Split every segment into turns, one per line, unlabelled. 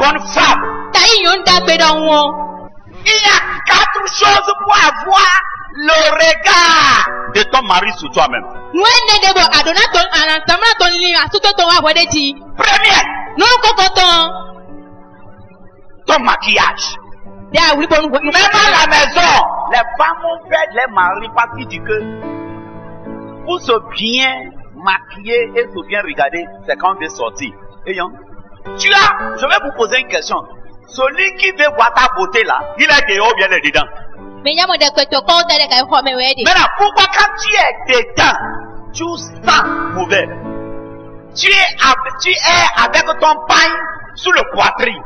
bonne femme. Il y a 4 choses pour avoir le regard de ton mari sur toi-même. Première, ton maquillage. Même à la maison, les femmes ont fait les maris parce qu'ils disent que pour se bien maquiller et se bien regarder, c'est quand on veut sortir. Et je vais vous poser une question. Celui qui veut voir ta beauté là, il est dehors ou bien il est dedans? Maintenant, pourquoi quand tu es dedans, tu sens mauvais? Tu es avec ton pain sous le poitrine.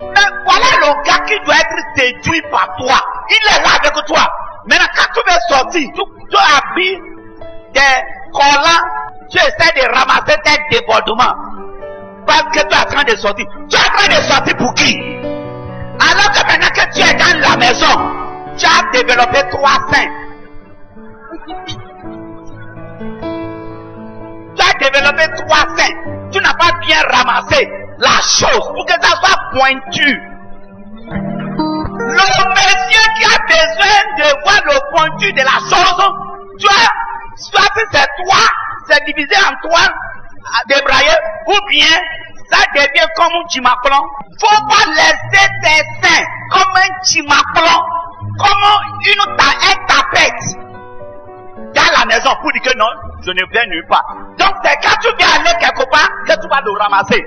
Mais voilà le gars qui doit être séduit par toi. Il est là avec toi. Maintenant, quand tu veux sortir, tu habilles des collants, tu essaies de ramasser tes débordements. Parce que tu es en train de sortir. Tu es en train de sortir pour qui? Alors que maintenant que tu es dans la maison, tu as développé 3 seins. Tu as développé 3 seins. Tu n'as pas bien ramassé la chose pour que ça soit pointu. Le monsieur qui a besoin de voir le pointu de la chose, tu as, soit c'est toi, c'est divisé en 3, débraillé, ou bien ça devient comme un chimaclon. Faut pas laisser tes seins comme un chimaclon, comme une tapette dans la maison pour dire que non, je ne viens nulle part. Donc c'est quand tu viens aller quelque part que tu vas le ramasser.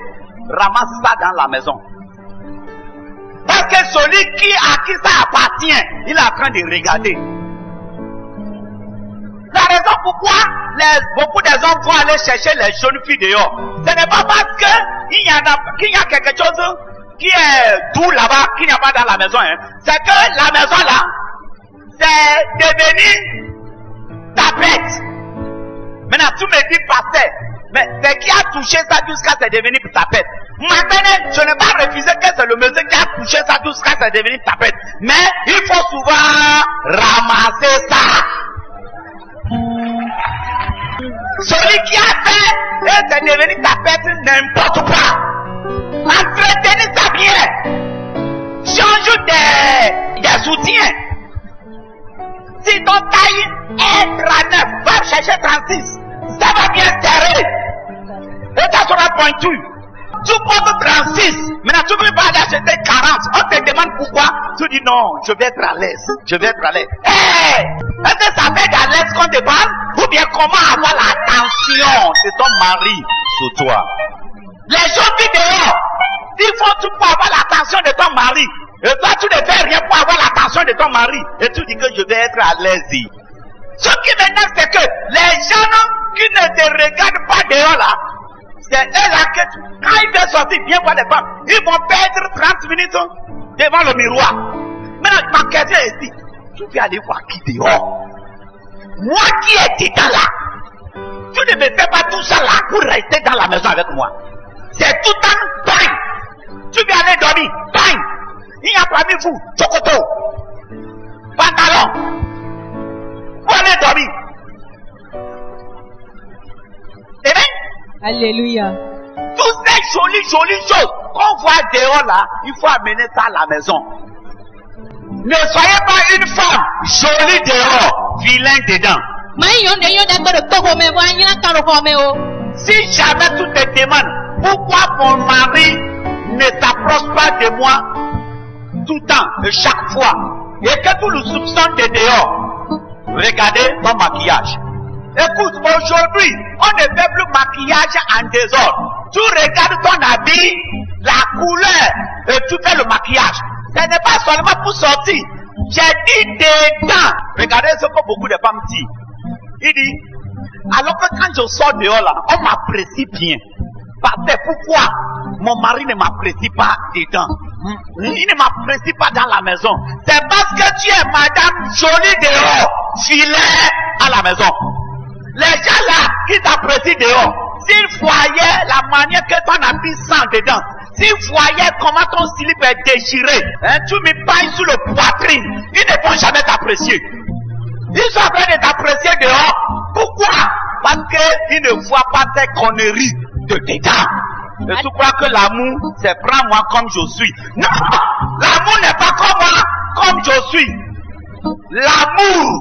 Ramasse ça dans la maison. Parce que celui à qui ça appartient, il est en train de regarder. La raison pourquoi beaucoup des hommes vont aller chercher les jeunes filles dehors, ce n'est pas parce qu'il y a quelque chose qui est doux là-bas, qu'il n'y a pas dans la maison. Hein. C'est que la maison là, c'est devenu tapette. Maintenant, tu me dis, pasteur, mais c'est qui a touché ça jusqu'à c'est devenu tapette. Maintenant, je n'ai pas refusé que c'est le monsieur qui a touché ça jusqu'à c'est devenu tapette. Mais il faut souvent ramasser ça. Celui qui a fait et c'est devenu tapette n'importe quoi. Entretenez ça bien. Change des soutiens. Si ton taille est 39, va chercher 36. Ça va bien serrer. Et ça sera pointu. Tu portes 36. Maintenant, tu ne veux pas acheter 40. On te demande pourquoi. Tu dis non, je vais être à l'aise. Je vais être à l'aise. Est-ce que ça fait à l'aise qu'on te parle? Ou bien comment avoir l'attention de ton mari sur toi? Les gens qui dehors, il faut tout pour avoir l'attention de ton mari. Et toi, tu ne fais rien pour avoir l'attention de ton mari. Et tu dis que je vais être à l'aise. Ce qui m'énerve, c'est que les gens qui ne te regardent pas dehors là, c'est eux là que quand ils veulent sortir, bien voir les femmes, ils vont perdre 30 minutes devant le miroir. Maintenant, ma question est ici. Tu veux aller voir qui dehors? Moi qui est dedans là, tu ne me fais pas tout ça là pour rester dans la maison avec moi. C'est tout le temps, bang! Tu veux aller dormir, bang! Il n'y a pas mis vous, chocoto, pantalon, pour aller dormir. Amen?
Alléluia.
Toutes ces jolies choses qu'on voit dehors là, il faut amener ça à la maison. Ne soyez pas une femme jolie dehors, vilain dedans. Si jamais tu te demandes pourquoi mon mari ne s'approche pas de moi tout le temps, et chaque fois, et que tu le soupçonnes de dehors, regardez ton maquillage. Écoute, aujourd'hui, on ne fait plus maquillage en désordre. Tu regardes ton habit, la couleur, et tu fais le maquillage. Ce n'est pas seulement pour sortir. J'ai dit dedans. Regardez ce que beaucoup de femmes disent. Il dit, alors que quand je sors dehors là, on m'apprécie bien. Parce que pourquoi mon mari ne m'apprécie pas dedans? Il ne m'apprécie pas dans la maison. C'est parce que tu es madame jolie dehors, filet à la maison. Les gens là qui t'apprécient dehors, s'ils voyaient la manière que ton habit sent dedans, s'ils voyaient comment ton slip est déchiré, hein, tu me pailles sous le poitrine, ils ne vont jamais t'apprécier. Ils sont en train de t'apprécier dehors. Pourquoi? Parce qu'ils ne voient pas tes conneries de dedans. Et tu crois que l'amour, c'est prends-moi comme je suis. Non! L'amour n'est pas comme moi, comme je suis. L'amour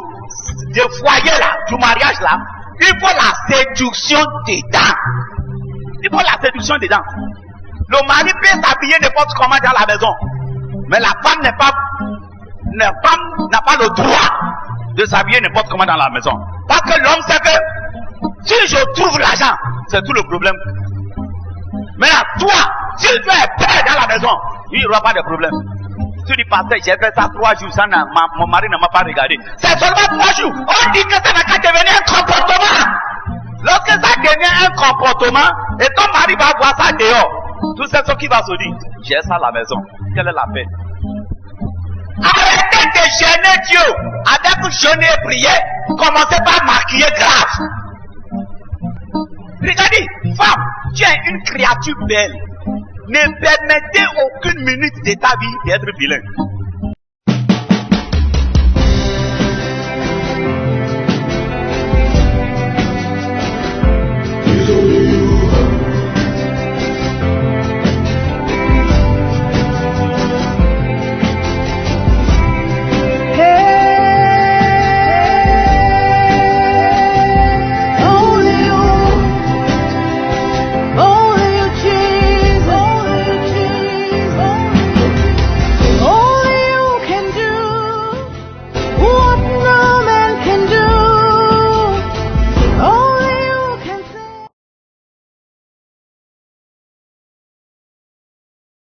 du foyer là, du mariage là, il faut la séduction dedans. Il faut la séduction dedans. Le mari peut s'habiller n'importe comment dans la maison. Mais la femme n'a pas le droit de s'habiller n'importe comment dans la maison. Parce que l'homme sait que si je trouve l'argent, c'est tout le problème. Mais là, toi, si tu es père dans la maison, il n'y aura pas de problème. Tu dis, pasteur, j'ai fait ça 3 jours, mon mari ne m'a pas regardé. C'est seulement 3 jours. On dit que ça n'a qu'à devenir un comportement. Lorsque ça devient un comportement, et ton mari va voir ça dehors, tout c'est ce qui va se dire. J'ai ça à la maison. Quelle est la peine? Arrêtez de gêner Dieu avec jeûner et prier. Commencez par maquiller grave. Regardez, femme, tu es une créature belle. Ne permettez aucune minute de ta vie d'être vilain.